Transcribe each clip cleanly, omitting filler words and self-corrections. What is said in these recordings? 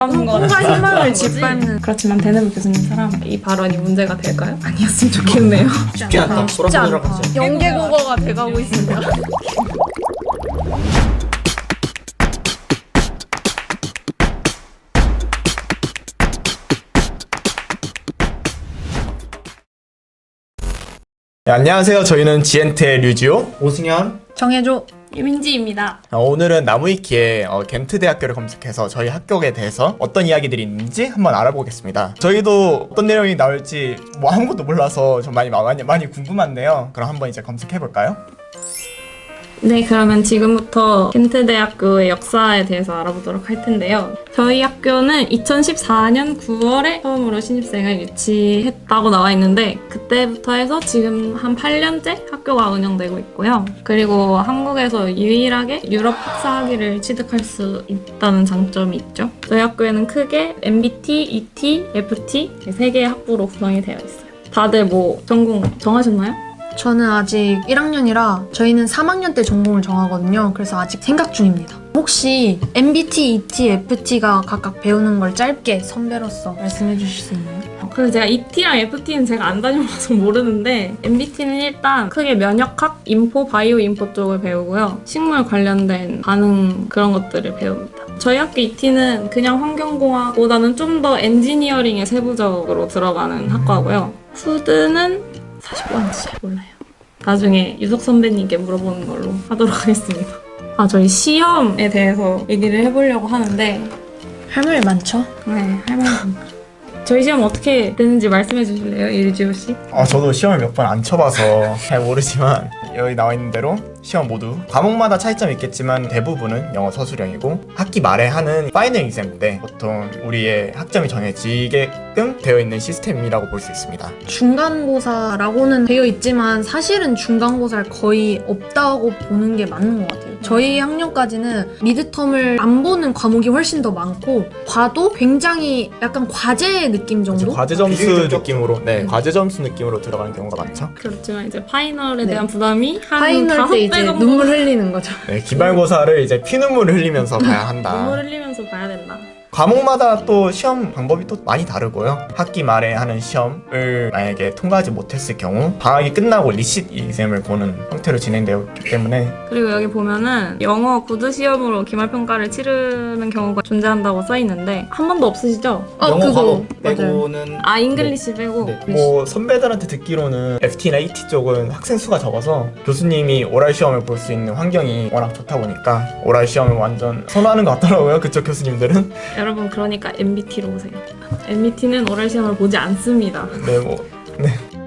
꿈과 희망을 짓밟는. 그렇지만 대내부 교수님 사람 이 발언이 문제가 될까요? 아니었으면 좋겠네요. 쉽지 않다. 쉽지 않다. 연계국어가 돼가고 있습니다. 네, 안녕하세요. 저희는 지엔트의 류지호. 오승현. 정해줘. 유민지입니다. 오늘은 나무위키에 겐트 대학교를 검색해서 저희 학교에 대해서 어떤 이야기들이 있는지 한번 알아보겠습니다. 저희도 어떤 내용이 나올지 뭐 아무것도 몰라서 좀 많이 궁금한데요. 그럼 한번 이제 검색해볼까요? 네, 그러면 지금부터 겐트대학교의 역사에 대해서 알아보도록 할 텐데요. 저희 학교는 2014년 9월에 처음으로 신입생을 유치했다고 나와 있는데 그때부터 해서 지금 한 8년째 학교가 운영되고 있고요. 그리고 한국에서 유일하게 유럽 박사학위를 취득할 수 있다는 장점이 있죠. 저희 학교에는 크게 MBT, ET, FT 3개의 학부로 구성이 되어 있어요. 다들 뭐 전공 정하셨나요? 저는 아직 1학년이라 저희는 3학년 때 전공을 정하거든요. 그래서 아직 생각 중입니다. 혹시 MBT, ET, FT가 각각 배우는 걸 짧게 선배로서 말씀해 주실 수 있나요? 그래서 제가 ET랑 FT는 제가 안 다녀봐서 모르는데 MBT는 일단 크게 면역학, 인포, 바이오 인포 쪽을 배우고요. 식물 관련된 반응 그런 것들을 배웁니다. 저희 학교 ET는 그냥 환경공학보다는 좀 더 엔지니어링에 세부적으로 들어가는 학과고요. 푸드는 사실 뭔지 잘 몰라요. 나중에 유석 선배님께 물어보는 걸로 하도록 하겠습니다. 저희 시험에 대해서 얘기를 해보려고 하는데 할 말이 많죠? 네, 할 말이 많다. 저희 시험 어떻게 되는지 말씀해 주실래요, 이르지호 씨? 저도 시험을 몇 번 안 쳐봐서 잘 모르지만 여기 나와 있는 대로 시험 모두 과목마다 차이점이 있겠지만 대부분은 영어 서술형이고 학기 말에 하는 파이널 exam 때 보통 우리의 학점이 정해지게끔 되어 있는 시스템이라고 볼 수 있습니다. 중간고사라고는 되어 있지만 사실은 중간고사를 거의 없다고 보는 게 맞는 것 같아요. 저희 학년까지는 미드텀을 안 보는 과목이 훨씬 더 많고 봐도 굉장히 약간 과제 느낌 정도? 과제 점수 비율적으로. 느낌으로 과제 점수 느낌으로 들어가는 경우가 많죠. 그렇지만 이제 파이널에 네. 대한 부담이 한 파이널 5배 때 이제 정도 눈물 흘리는 거죠. 네, 기말고사를 이제 피눈물을 흘리면서 봐야 한다. 눈물 흘리면서 봐야 된다. 과목마다 또 시험 방법이 또 많이 다르고요. 학기 말에 하는 시험을 만약에 통과하지 못했을 경우 방학이 끝나고 리시트 exam을 보는 형태로 진행되었기 때문에 그리고 여기 보면은 영어 구두 시험으로 기말평가를 치르는 경우가 존재한다고 써있는데 한 번도 없으시죠? 영어 그거 과목 맞아요. 빼고는 잉글리시 빼고 네. 뭐 선배들한테 듣기로는 FT나 ET 쪽은 학생 수가 적어서 교수님이 오랄 시험을 볼 수 있는 환경이 워낙 좋다 보니까 오랄 시험을 완전 선호하는 것 같더라고요. 그쪽 교수님들은. 여러분 그러니까 MBT로 오세요. MBT는 오랄 시험을 보지 않습니다.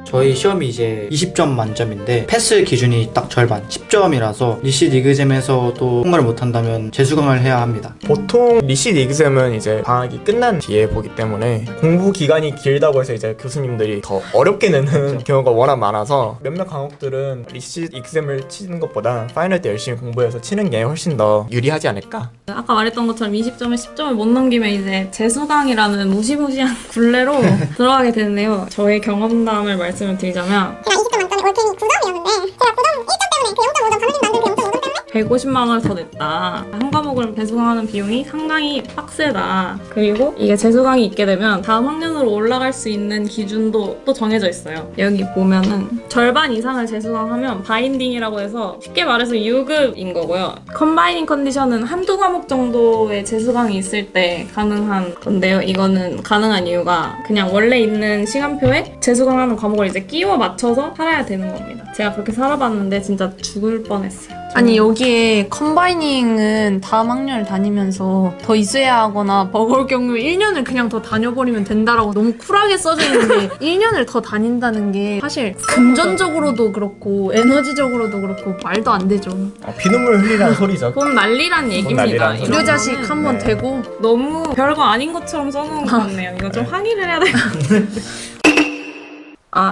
저희 시험이 이제 20점 만점인데 패스 기준이 딱 절반 10점이라서 리시트 이그잼에서도 통과를 못한다면 재수강을 해야 합니다. 보통 리시트 exam은 이제 방학이 끝난 뒤에 보기 때문에 공부 기간이 길다고 해서 이제 교수님들이 더 어렵게 내는 그렇죠. 경우가 워낙 많아서 몇몇 과목들은 리시트 exam을 치는 것보다 파이널 때 열심히 공부해서 치는 게 훨씬 더 유리하지 않을까? 아까 말했던 것처럼 20점에 10점을 못 넘기면 이제 재수강이라는 무시무시한 굴레로 들어가게 되는데요. 저의 경험담을 말씀을 드리자면 제가 20점 만점에 올케이 9점이었는데 제가 9점 1점 때문에 그 0.5점 감독님 만든 그 0.5점 때문에 150만 원을 더 냈다. 한 과목을 재수강하는 비용이 상당히 빡세다. 그리고 이게 재수강이 있게 되면 다음 학년으로 올라갈 수 있는 기준도 또 정해져 있어요. 여기 보면은 절반 이상을 재수강하면 바인딩이라고 해서 쉽게 말해서 유급인 거고요. 컴바이닝 컨디션은 한두 과목 정도의 재수강이 있을 때 가능한 건데요. 이거는 가능한 이유가 그냥 원래 있는 시간표에 재수강하는 과목을 이제 끼워 맞춰서 살아야 되는 겁니다. 제가 그렇게 살아봤는데 진짜 죽을 뻔했어요. 아니 여기에 컴바이닝은 다음 학년을 다니면서 더 이수해야 하거나 버거울 경우에 1년을 그냥 더 다녀버리면 된다라고 너무 쿨하게 써져 있는데 1년을 더 다닌다는 게 사실 금전적으로도 그렇고 에너지적으로도 그렇고 말도 안 되죠. 피눈물 흘리라는 소리죠. 돈 난리란 얘기입니다. 난리란 소리. 이런 불효자식 거는 한번 네. 되고 너무 별거 아닌 것처럼 써놓은 것 같네요. 이거 좀 항의를 해야 될 것 같은데.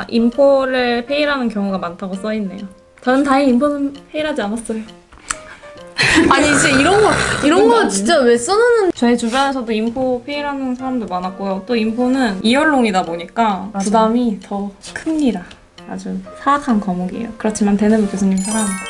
인포를 페이라는 경우가 많다고 써있네요. 저는 다행히 인포는 페이하지 않았어요. 아니 진짜 이런 거 진짜 왜 써놓는 저희 주변에서도 인포 페이라는 사람들 많았고요. 또 인포는 이열롱이다 보니까 부담이 더 큽니다. 아주 사악한 과목이에요. 그렇지만 대내부 교수님 사랑합니다.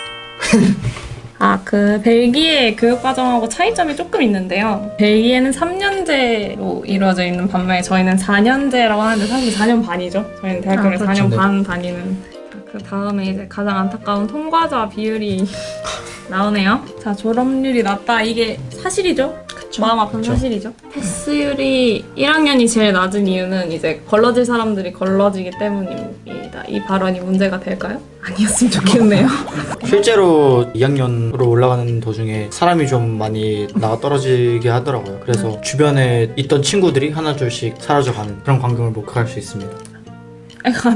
그 벨기에 교육과정하고 차이점이 조금 있는데요. 벨기에는 3년제로 이루어져 있는 반면에 저희는 4년제라고 하는데 사실 4년 반이죠. 저희는 대학교를 그렇죠. 4년 네. 반 다니는. 그 다음에 이제 가장 안타까운 통과자 비율이 나오네요. 자, 졸업률이 낮다. 이게 사실이죠? 마음 아픈 사실이죠. 패스율이 1학년이 제일 낮은 이유는 이제 걸러질 사람들이 걸러지기 때문입니다. 이 발언이 문제가 될까요? 아니었으면 좋겠네요. 실제로 2학년으로 올라가는 도중에 사람이 좀 많이 나가 떨어지게 하더라고요. 그래서 주변에 있던 친구들이 하나둘씩 사라져가는 그런 광경을 목격할 수 있습니다.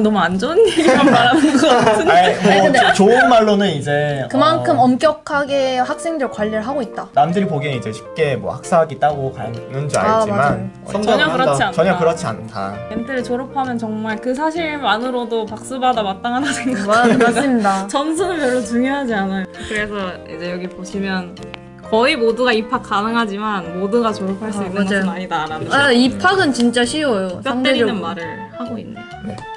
너무 안 좋은 일만 말하는 것 같은데. 아니, 뭐 좋은 말로는 이제 그만큼 엄격하게 학생들 관리를 하고 있다. 남들이 보기엔 이제 쉽게 뭐 학사학위 따고 가는 줄 알지만 전혀 그렇지 않다. 전혀 그렇지 않다. 멘트를 졸업하면 정말 그 사실만으로도 박수받아 마땅하다 생각해요. 맞습니다. 점수는 별로 중요하지 않아요. 그래서 이제 여기 보시면 거의 모두가 입학 가능하지만 모두가 졸업할 수 있는 맞아요. 것은 아니다라는 입학은 진짜 쉬워요. 뼈 때리는 말을 하고 있네요.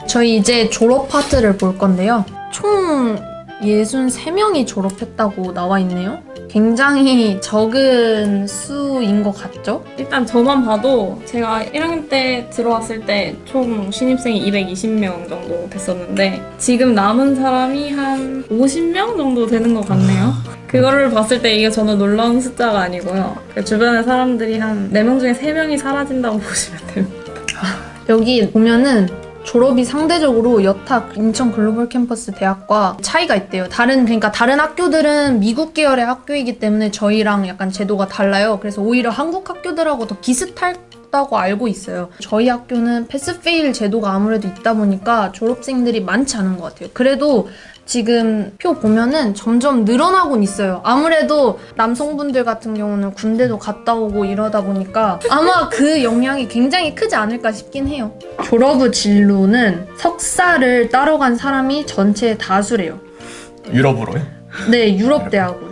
저희 이제 졸업 파트를 볼 건데요. 총 63명이 졸업했다고 나와 있네요. 굉장히 적은 수인 것 같죠? 일단 저만 봐도 제가 1학년 때 들어왔을 때 총 신입생이 220명 정도 됐었는데 지금 남은 사람이 한 50명 정도 되는 것 같네요. 그거를 봤을 때 이게 저는 놀라운 숫자가 아니고요. 그 주변의 사람들이 한 4명 중에 3명이 사라진다고 보시면 됩니다. 여기 보면은 졸업이 상대적으로 여타 인천 글로벌 캠퍼스 대학과 차이가 있대요. 그러니까 다른 학교들은 미국 계열의 학교이기 때문에 저희랑 약간 제도가 달라요. 그래서 오히려 한국 학교들하고 더 비슷하다고 알고 있어요. 저희 학교는 패스페일 제도가 아무래도 있다 보니까 졸업생들이 많지 않은 것 같아요. 그래도 지금 표 보면은 점점 늘어나곤 있어요. 아무래도 남성분들 같은 경우는 군대도 갔다 오고 이러다 보니까 아마 그 영향이 굉장히 크지 않을까 싶긴 해요. 졸업 후 진로는 석사를 따러 간 사람이 전체의 다수래요. 유럽으로요? 네, 유럽 대학으로.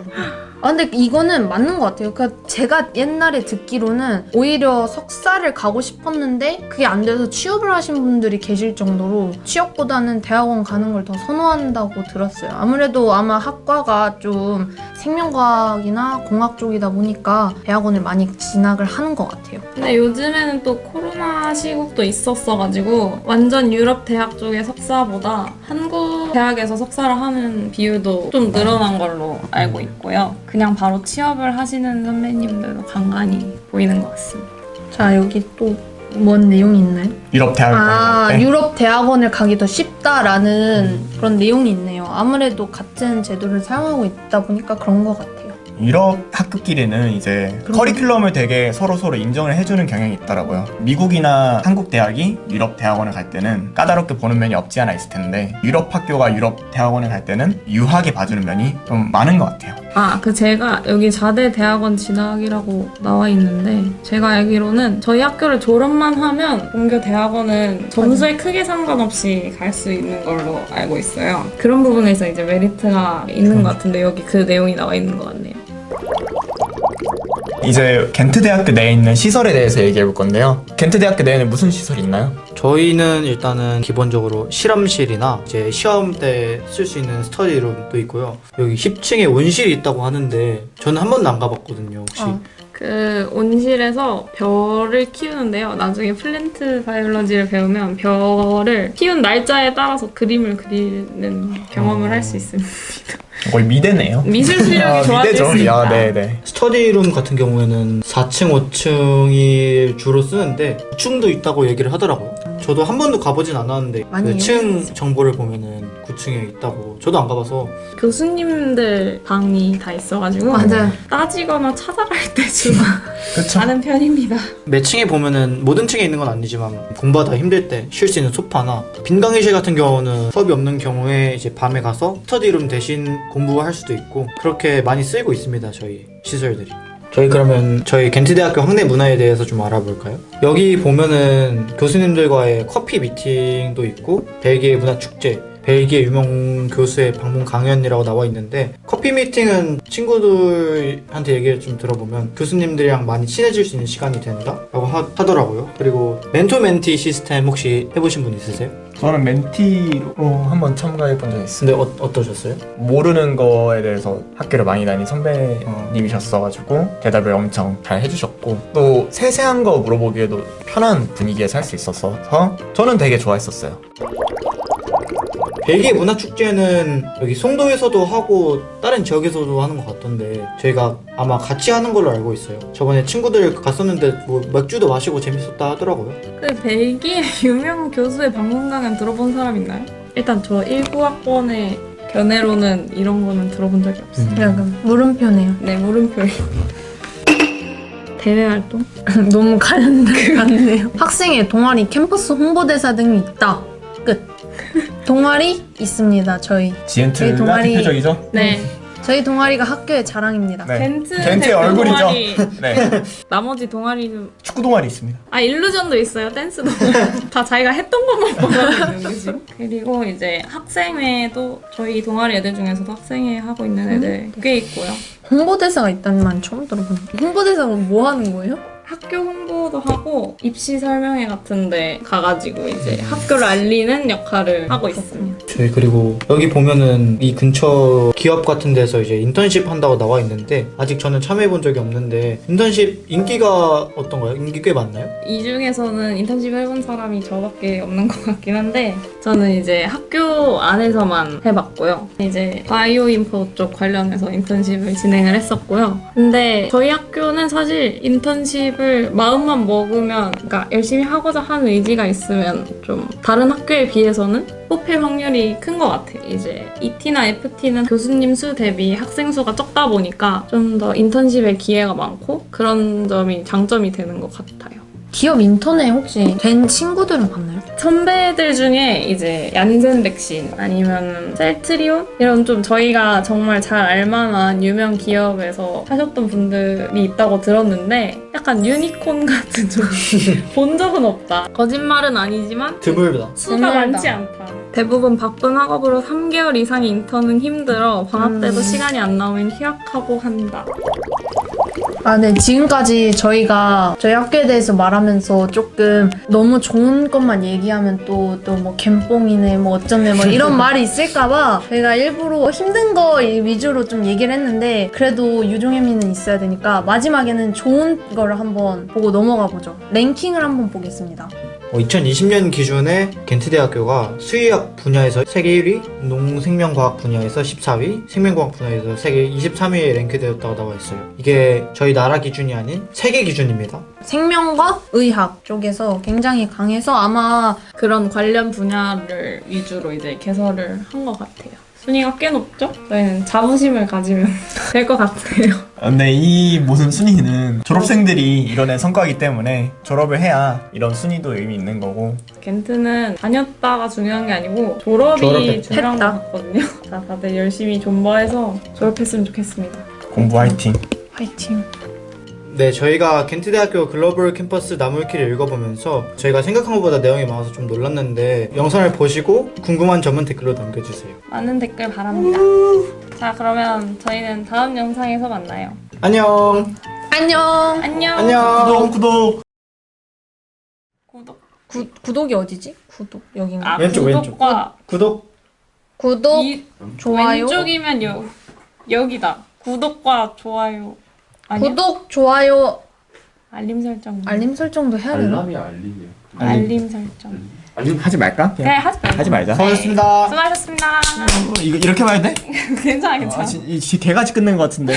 근데 이거는 맞는 것 같아요. 그러니까 제가 옛날에 듣기로는 오히려 석사를 가고 싶었는데 그게 안 돼서 취업을 하신 분들이 계실 정도로 취업보다는 대학원 가는 걸 더 선호한다고 들었어요. 아무래도 아마 학과가 좀 생명과학이나 공학 쪽이다 보니까 대학원을 많이 진학을 하는 것 같아요. 근데 요즘에는 또 코로나 시국도 있었어가지고 완전 유럽 대학 쪽의 석사보다 한국 대학에서 석사를 하는 비율도 좀 늘어난 걸로 알고 있고요. 그냥 바로 취업을 하시는 선배님들도 간간히 보이는 것 같습니다. 자, 여기 또 뭔 내용이 있나요? 유럽 대학을 가는 유럽 대학원을 가기 더 쉽다라는 그런 내용이 있네요. 아무래도 같은 제도를 사용하고 있다 보니까 그런 것 같아요. 유럽 학급끼리는 이제 커리큘럼을 되게 서로 인정을 해주는 경향이 있더라고요. 미국이나 한국 대학이 유럽 대학원을 갈 때는 까다롭게 보는 면이 없지 않아 있을 텐데 유럽 학교가 유럽 대학원을 갈 때는 유하게 봐주는 면이 좀 많은 것 같아요. 제가 여기 4대 대학원 진학이라고 나와 있는데 제가 알기로는 저희 학교를 졸업만 하면 본교 대학원은 점수에 크게 상관없이 갈 수 있는 걸로 알고 있어요. 그런 부분에서 이제 메리트가 있는 것 같은데 여기 그 내용이 나와 있는 것 같네요. 이제 겐트 대학교 내에 있는 시설에 대해서 얘기해 볼 건데요. 겐트 대학교 내에는 무슨 시설이 있나요? 저희는 일단은 기본적으로 실험실이나 이제 시험 때 쓸 수 있는 스터디룸도 있고요. 여기 10층에 온실이 있다고 하는데 저는 한 번도 안 가봤거든요. 혹시 그 온실에서 별을 키우는데요. 나중에 플랜트 바이올로지를 배우면 별을 키운 날짜에 따라서 그림을 그리는 경험을 할 수 있습니다. 거의 미대네요. 미술 실력이 좋아질 미대죠. 수 있다. 네네. 스터디룸 같은 경우에는 4층, 5층이 주로 쓰는데 9층도 있다고 얘기를 하더라고요. 저도 한 번도 가보진 않았는데 많이 그 층 정보를 보면은 9층에 있다고. 저도 안 가봐서. 교수님들 방이 다 있어가지고 맞아요. 따지거나 찾아갈 때 주로 그쵸? 가는 편입니다. 매 층에 보면은 모든 층에 있는 건 아니지만 공부하다 힘들 때 쉴 수 있는 소파나 빈 강의실 같은 경우는 수업이 없는 경우에 이제 밤에 가서 스터디룸 대신 공부할 수도 있고 그렇게 많이 쓰이고 있습니다. 저희 시설들이. 저희 그러면 저희 겐트대학교 학내 문화에 대해서 좀 알아볼까요? 여기 보면은 교수님들과의 커피 미팅도 있고 벨기에 문화축제, 벨기에 유명 교수의 방문 강연이라고 나와 있는데 커피 미팅은 친구들한테 얘기를 좀 들어보면 교수님들이랑 많이 친해질 수 있는 시간이 된다라고 하더라고요. 그리고 멘토 멘티 시스템 혹시 해보신 분 있으세요? 저는 멘티로 한번 참가해 본 적이 있어요. 근데 어떠셨어요? 모르는 거에 대해서 학교를 많이 다닌 선배님이셨어가지고 대답을 엄청 잘 해주셨고 또 세세한 거 물어보기에도 편한 분위기에서 할 수 있어서 저는 되게 좋아했었어요. 벨기에 문화축제는 여기 송도에서도 하고 다른 지역에서도 하는 것 같던데 저희가 아마 같이 하는 걸로 알고 있어요. 저번에 친구들 갔었는데 뭐 맥주도 마시고 재밌었다 하더라고요. 그 벨기에 유명 교수의 방문 강연 들어본 사람 있나요? 일단 저 19학번의 견해로는 이런 거는 들어본 적이 없어요. 약간 물음표네요. 네, 물음표예요. 대외 활동? 너무 가는데요. 학생회, 동아리, 캠퍼스 홍보대사 등이 있다. 끝. 동아리 있습니다. 저희 지엔틀가 동아리- 대표적이죠? 네. 저희 동아리가 학교의 자랑입니다. 네. 겐트의 겐트의 얼굴이죠. 동아리. 네. 나머지 동아리는 축구 동아리 있습니다. 일루전도 있어요. 댄스 동아리. 다 자기가 했던 것만 뽑아내는 거지. 그리고 이제 학생회도 저희 동아리 애들 중에서도 학생회 하고 있는 애들 꽤 있고요. 홍보대사가 있다는 말 처음 들어보는데. 홍보대사는 뭐 하는 거예요? 학교 홍보도 하고 입시 설명회 같은데 가가지고 이제 학교를 알리는 역할을 하고 있습니다. 저희 그리고 여기 보면은 이 근처 기업 같은 데서 이제 인턴십 한다고 나와 있는데 아직 저는 참여해 본 적이 없는데 인턴십 인기가 어떤가요? 인기 꽤 많나요? 이 중에서는 인턴십 해본 사람이 저밖에 없는 것 같긴 한데 저는 이제 학교 안에서만 해봤고요. 이제 바이오 인포 쪽 관련해서 인턴십을 진행을 했었고요. 근데 저희 학교는 사실 인턴십을 마음만 먹으면 그러니까 열심히 하고자 하는 의지가 있으면 좀 다른 학교에 비해서는 뽑힐 확률이 큰 것 같아요. 이제 ET나 FT는 교수님 수 대비 학생 수가 적다 보니까 좀 더 인턴십의 기회가 많고 그런 점이 장점이 되는 것 같아요. 기업 인턴에 혹시 된 친구들은 봤나요? 선배들 중에 이제 얀센 백신 아니면 셀트리온 이런 좀 저희가 정말 잘 알만한 유명 기업에서 하셨던 분들이 있다고 들었는데 약간 유니콘 같은 좀 본 적은 없다. 거짓말은 아니지만 드물다. 수가 드물다. 많지 않다. 대부분 바쁜 학업으로 3개월 이상의 인턴은 힘들어 방학 때도 시간이 안 나오면 휴학하고 한다. 네. 지금까지 저희가 저희 학교에 대해서 말하면서 조금 너무 좋은 것만 얘기하면 또 뭐 갬뽕이네, 뭐 어쩌네, 뭐 이런 말이 있을까봐 저희가 일부러 힘든 거 위주로 좀 얘기를 했는데 그래도 유종의미는 있어야 되니까 마지막에는 좋은 거를 한번 보고 넘어가 보죠. 랭킹을 한번 보겠습니다. 2020년 기준에 겐트대학교가 수의학 분야에서 세계 1위, 농생명과학 분야에서 14위, 생명과학 분야에서 세계 23위에 랭크되었다고 나와 있어요. 이게 저희 나라 기준이 아닌 세계 기준입니다. 생명과 의학 쪽에서 굉장히 강해서 아마 그런 관련 분야를 위주로 이제 개설을 한 것 같아요. 순위가 꽤 높죠? 저희는 자부심을 가지면 될 것 같아요. 근데 이 모든 순위는 졸업생들이 이뤄낸 성과이기 때문에 졸업을 해야 이런 순위도 의미 있는 거고 겐트는 다녔다가 중요한 게 아니고 졸업이 졸업했죠. 중요한 것 같거든요. 자, 다들 열심히 존버해서 졸업했으면 좋겠습니다. 공부 화이팅. 화이팅. 네, 저희가 겐트대학교 글로벌 캠퍼스 나무위키를 읽어보면서 저희가 생각한 것보다 내용이 많아서 좀 놀랐는데 영상을 보시고 궁금한 점은 댓글로 남겨주세요. 많은 댓글 바랍니다. 자, 그러면 저희는 다음 영상에서 만나요. 안녕! 안녕. 안녕. 안녕! 구독. 구독. 구독이 어디지? 구독 여긴가? 왼쪽, 구독과 구독! 구독, 이 좋아요. 왼쪽이면 여기다. 구독과 좋아요. 아니야? 구독, 좋아요, 알림 설정. 알림 설정도 해야 되나? 알람이 알림이요. 알림 설정. 하지 말까? 그래 하지 말고. 하지 말자. 수고하셨습니다. 수고하셨습니다. 이거 이렇게 봐야 돼? 괜찮아 괜찮아. 이 개같이 끝낸 것 같은데.